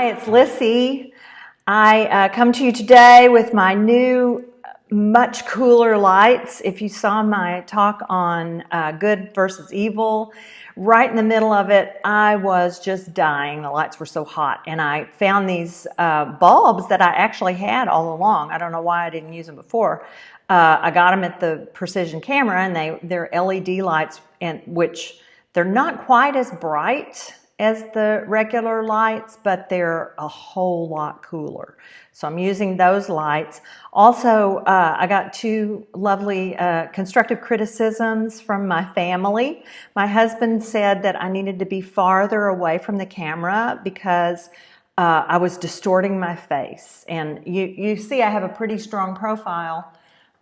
Hi, it's Lissy. I come to you today with my new, much cooler lights. If you saw my talk on good versus evil, right in the middle of it, I was just dying. The lights were so hot. And I found these bulbs that I actually had all along. I don't know why I didn't use them before. I got them at the Precision Camera, and they're LED lights, which they're not quite as bright as the regular lights, but they're a whole lot cooler. So I'm using those lights. Also, I got two lovely constructive criticisms from my family. My husband said that I needed to be farther away from the camera because I was distorting my face. And you see I have a pretty strong profile,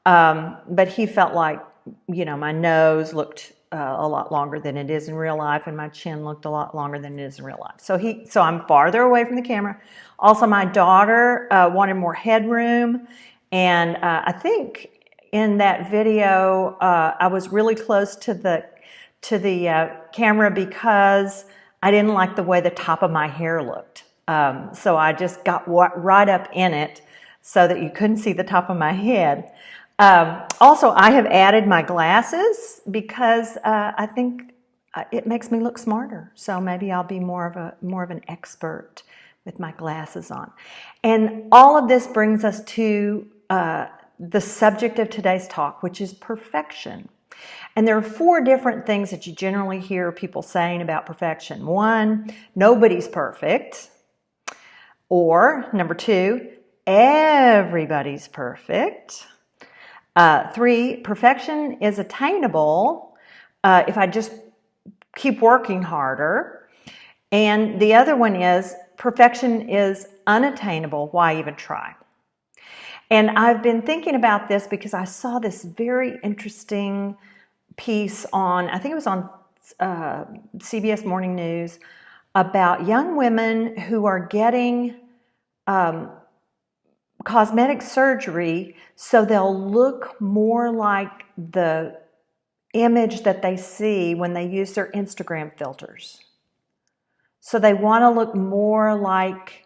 but he felt like, my nose looked a lot longer than it is in real life, and my chin looked a lot longer than it is in real life. So I'm farther away from the camera. Also, my daughter wanted more headroom, and I think in that video I was really close to the camera because I didn't like the way the top of my hair looked. So I just got right up in it so that you couldn't see the top of my head. Also, I have added my glasses because I think it makes me look smarter. So maybe I'll be more of an expert with my glasses on. And all of this brings us to the subject of today's talk, which is perfection. And there are four different things that you generally hear people saying about perfection. One, nobody's perfect. Or number two, everybody's perfect. 3, perfection is attainable if I just keep working harder. And the other one is perfection is unattainable. Why even try? And I've been thinking about this because I saw this very interesting piece on, I think it was on CBS Morning News, about young women who are getting cosmetic surgery so they'll look more like the image that they see when they use their Instagram filters. So they want to look more like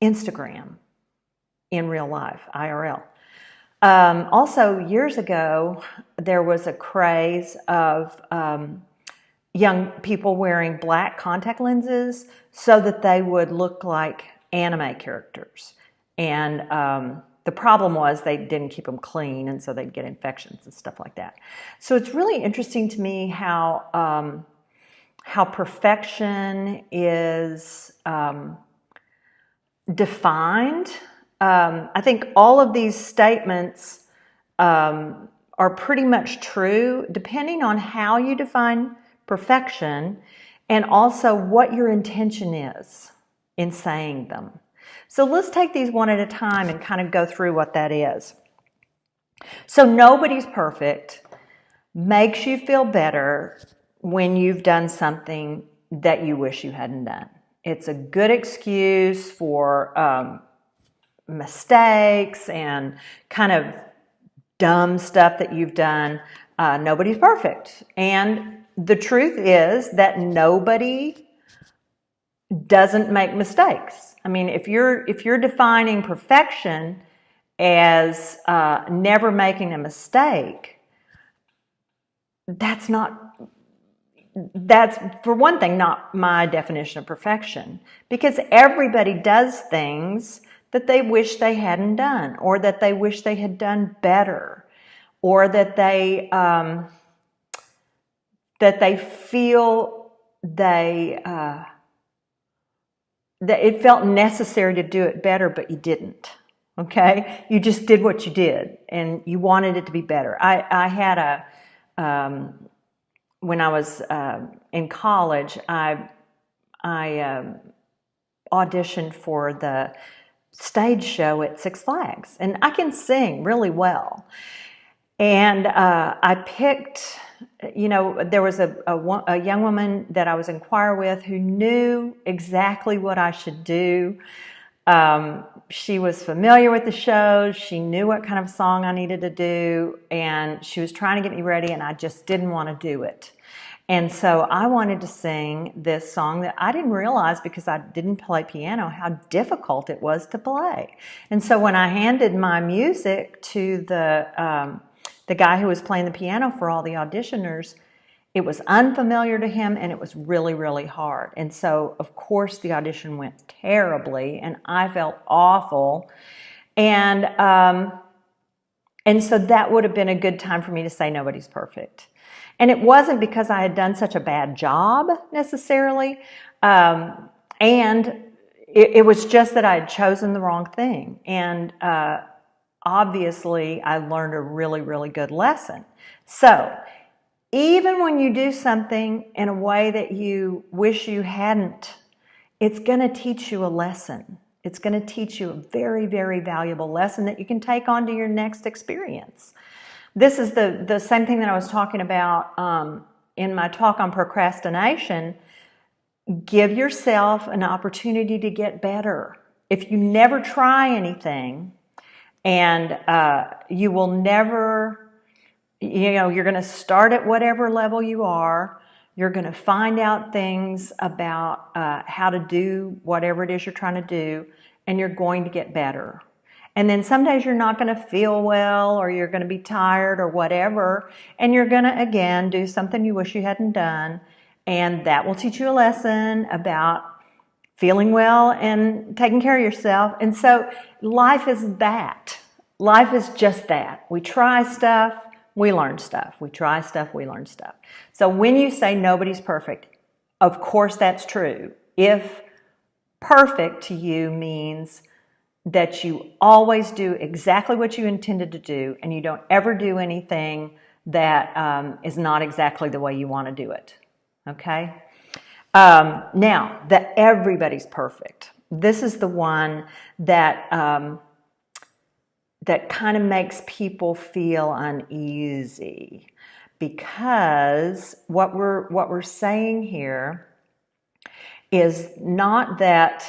Instagram in real life, IRL. Also, years ago, there was a craze of young people wearing black contact lenses so that they would look like anime characters. And the problem was they didn't keep them clean, and so they'd get infections and stuff like that. So it's really interesting to me how perfection is defined. I think all of these statements are pretty much true, depending on how you define perfection and also what your intention is in saying them. So let's take these one at a time and kind of go through what that is. So nobody's perfect makes you feel better when you've done something that you wish you hadn't done. It's a good excuse for mistakes and kind of dumb stuff that you've done. Nobody's perfect. And the truth is that nobody doesn't make mistakes. I mean, if you're defining perfection as never making a mistake, that's for one thing not my definition of perfection, because everybody does things that they wish they hadn't done, or that they wish they had done better, or that they feel that it felt necessary to do it better, but you didn't. Okay, you just did what you did, and you wanted it to be better. I had when I was in college, I auditioned for the stage show at Six Flags, and I can sing really well. And I picked, there was a young woman that I was in choir with who knew exactly what I should do. She was familiar with the show. She knew what kind of song I needed to do, and she was trying to get me ready, and I just didn't want to do it. And so I wanted to sing this song that I didn't realize, because I didn't play piano, how difficult it was to play. And so when I handed my music to the guy who was playing the piano for all the auditioners, it was unfamiliar to him, and it was really, really hard. And so, of course, the audition went terribly, and I felt awful. And so that would have been a good time for me to say nobody's perfect. And it wasn't because I had done such a bad job necessarily. And it was just that I had chosen the wrong thing. And obviously, I learned a really, really good lesson. So even when you do something in a way that you wish you hadn't, it's going to teach you a lesson. It's going to teach you a very, very valuable lesson that you can take on to your next experience. This is the same thing that I was talking about in my talk on procrastination. Give yourself an opportunity to get better. If you never try anything, and you will never, you're going to start at whatever level you are. You're going to find out things about how to do whatever it is you're trying to do, and you're going to get better. And then some days you're not going to feel well, or you're going to be tired or whatever, and you're going to, again, do something you wish you hadn't done, and that will teach you a lesson about feeling well and taking care of yourself. And so life is that. Life is just that. We try stuff, we learn stuff. We try stuff, we learn stuff. So when you say nobody's perfect, of course that's true. If perfect to you means that you always do exactly what you intended to do, and you don't ever do anything that is not exactly the way you want to do it. Okay? Now, that everybody's perfect. This is the one that that kind of makes people feel uneasy, because what we're saying here is not that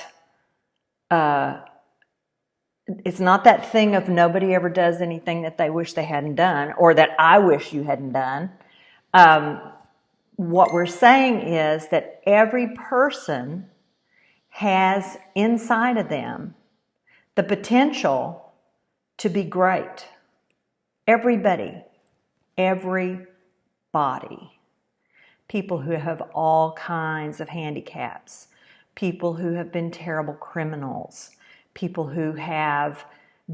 it's not that thing of nobody ever does anything that they wish they hadn't done, or that I wish you hadn't done. What we're saying is that every person has inside of them the potential to be great. Everybody. People who have all kinds of handicaps. People who have been terrible criminals. People who have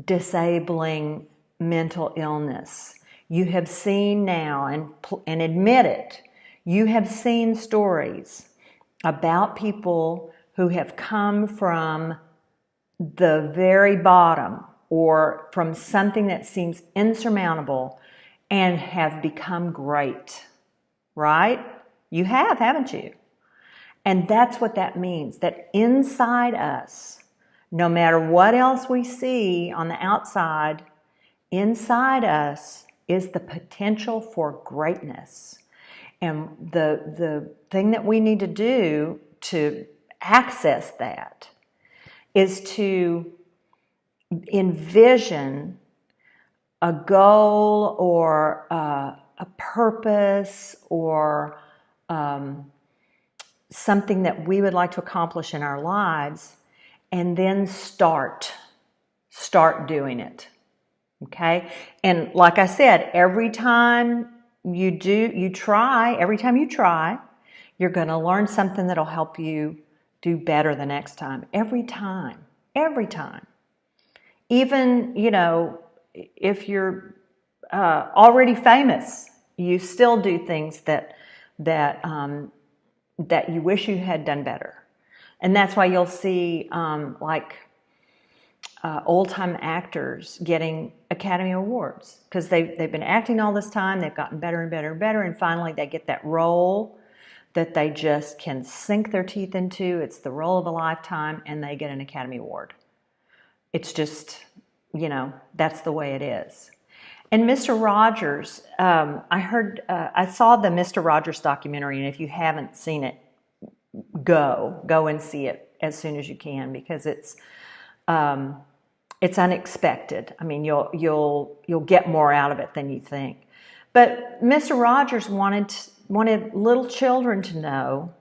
disabling mental illness. You have seen now, and admit it, you have seen stories about people who have come from the very bottom, or from something that seems insurmountable, and have become great, right? You have, haven't you? And that's what that means, that inside us, no matter what else we see on the outside, inside us is the potential for greatness. And the thing that we need to do to access that is to envision a goal, or a purpose, or something that we would like to accomplish in our lives, and then start doing it. Okay? And like I said, every time you try, you're going to learn something that'll help you do better the next time. Every time. Even, if you're already famous, you still do things that you wish you had done better. And that's why you'll see old-time actors getting Academy Awards, because they've been acting all this time, they've gotten better and better and better, and finally they get that role that they just can sink their teeth into. It's the role of a lifetime, and they get an Academy Award. It's just, that's the way it is. And Mr. Rogers, I saw the Mr. Rogers documentary, and if you haven't seen it, go and see it as soon as you can, because it's unexpected. I mean, you'll get more out of it than you think. But Mr. Rogers wanted wanted little children to know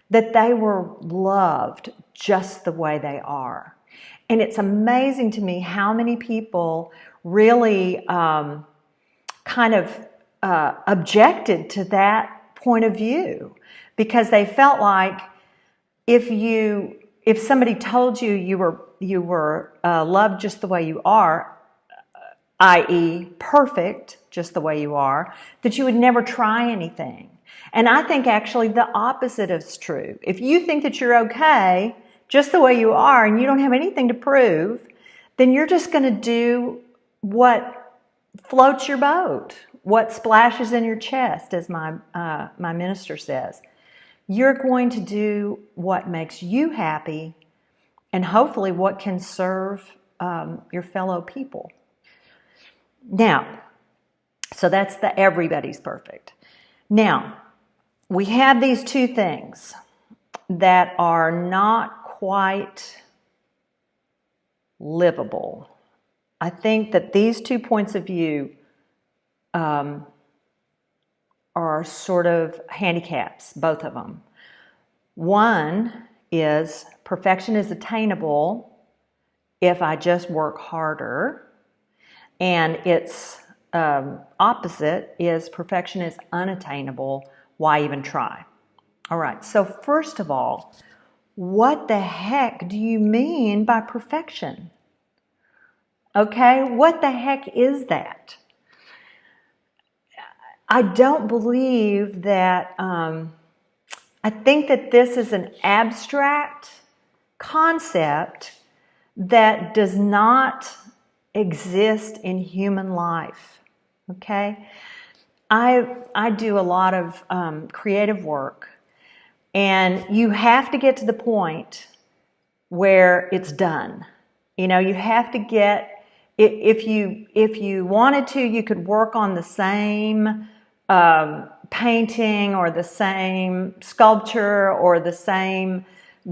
that they were loved just the way they are. And it's amazing to me how many people really objected to that point of view, because they felt like if somebody told you you were loved just the way you are, i.e. perfect just the way you are, that you would never try anything. And I think actually the opposite is true. If you think that you're okay just the way you are and you don't have anything to prove, then you're just going to do what floats your boat, what splashes in your chest, as my minister says. You're going to do what makes you happy and hopefully what can serve your fellow people. Now, so that's the everybody's perfect. Now, we have these two things that are not quite livable. I think that these 2 points of view are sort of handicaps, both of them. One is perfection is attainable if I just work harder, and its opposite is perfection is unattainable. Why even try? All right, so first of all, what the heck do you mean by perfection? Okay, what the heck is that? I don't believe that, I think that this is an abstract concept that does not exist in human life, okay? I do a lot of creative work, and you have to get to the point where it's done. You know, you have to get, if you wanted to, you could work on the same painting or the same sculpture or the same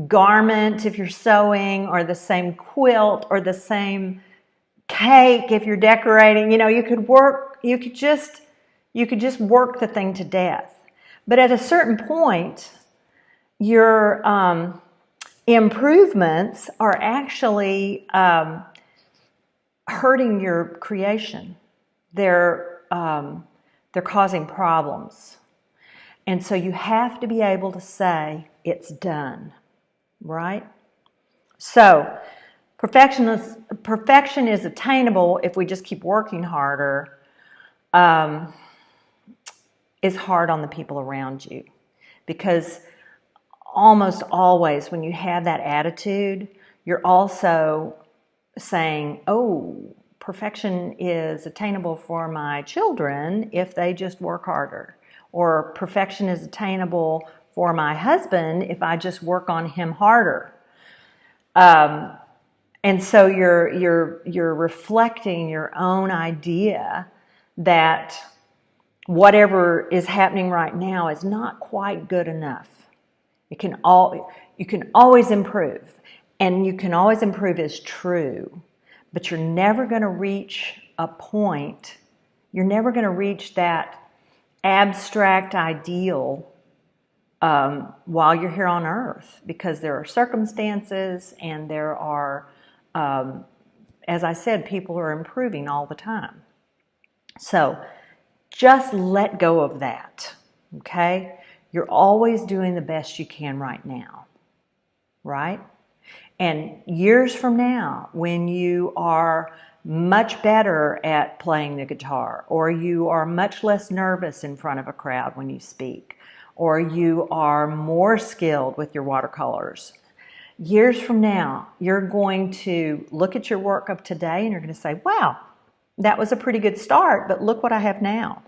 garment if you're sewing, or the same quilt or the same cake if you're decorating. You know, you could just work the thing to death. But at a certain point, your improvements are actually hurting your creation. They're causing problems. And so you have to be able to say, it's done, right? So perfection is attainable if we just keep working harder, is hard on the people around you. Because almost always when you have that attitude, you're also saying, oh, perfection is attainable for my children if they just work harder. Or perfection is attainable for my husband if I just work on him harder. And so you're reflecting your own idea that whatever is happening right now is not quite good enough. You can always improve, and you can always improve is true, but you're never going to reach a point. You're never going to reach that abstract ideal while you're here on earth, because there are circumstances and there are, as I said, people are improving all the time. So just let go of that, okay? You're always doing the best you can right now, right? And years from now, when you are much better at playing the guitar, or you are much less nervous in front of a crowd when you speak, or you are more skilled with your watercolors, years from now, you're going to look at your work of today and you're going to say, wow, that was a pretty good start, but look what I have now.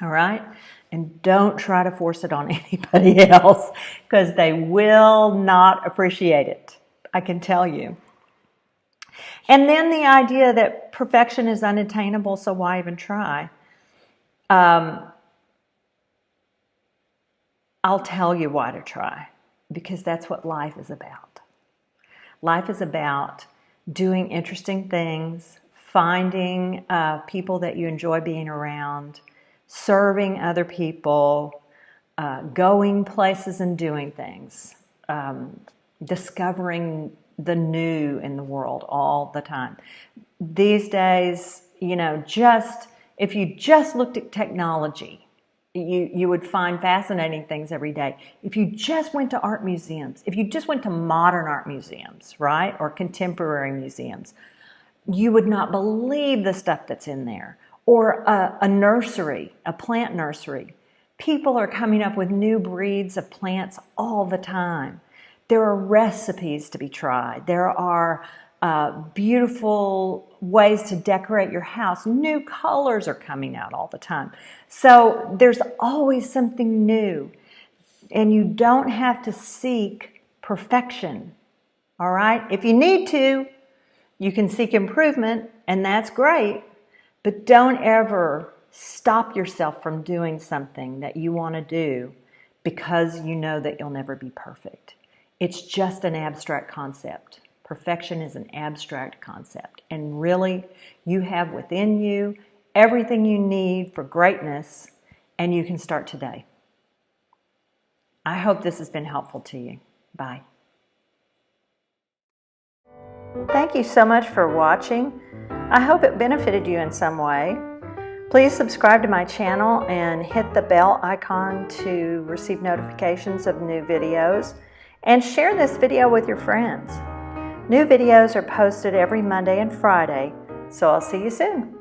All right? And don't try to force it on anybody else, because they will not appreciate it. I can tell you. And then the idea that perfection is unattainable, so why even try? I'll tell you why to try, because that's what life is about. Life is about doing interesting things, finding people that you enjoy being around, serving other people, going places and doing things, discovering the new in the world all the time. These days, if you just looked at technology, you would find fascinating things every day. If you just went to art museums, if you just went to modern art museums, right, or contemporary museums, you would not believe the stuff that's in there. Or a nursery, a plant nursery. People are coming up with new breeds of plants all the time. There are recipes to be tried. There are beautiful ways to decorate your house. New colors are coming out all the time. So there's always something new. And you don't have to seek perfection, all right? If you need to, you can seek improvement, and that's great. But don't ever stop yourself from doing something that you want to do because you know that you'll never be perfect. It's just an abstract concept. Perfection is an abstract concept. And really, you have within you everything you need for greatness, and you can start today. I hope this has been helpful to you. Bye. Thank you so much for watching. I hope it benefited you in some way. Please subscribe to my channel and hit the bell icon to receive notifications of new videos. And share this video with your friends. New videos are posted every Monday and Friday, so I'll see you soon.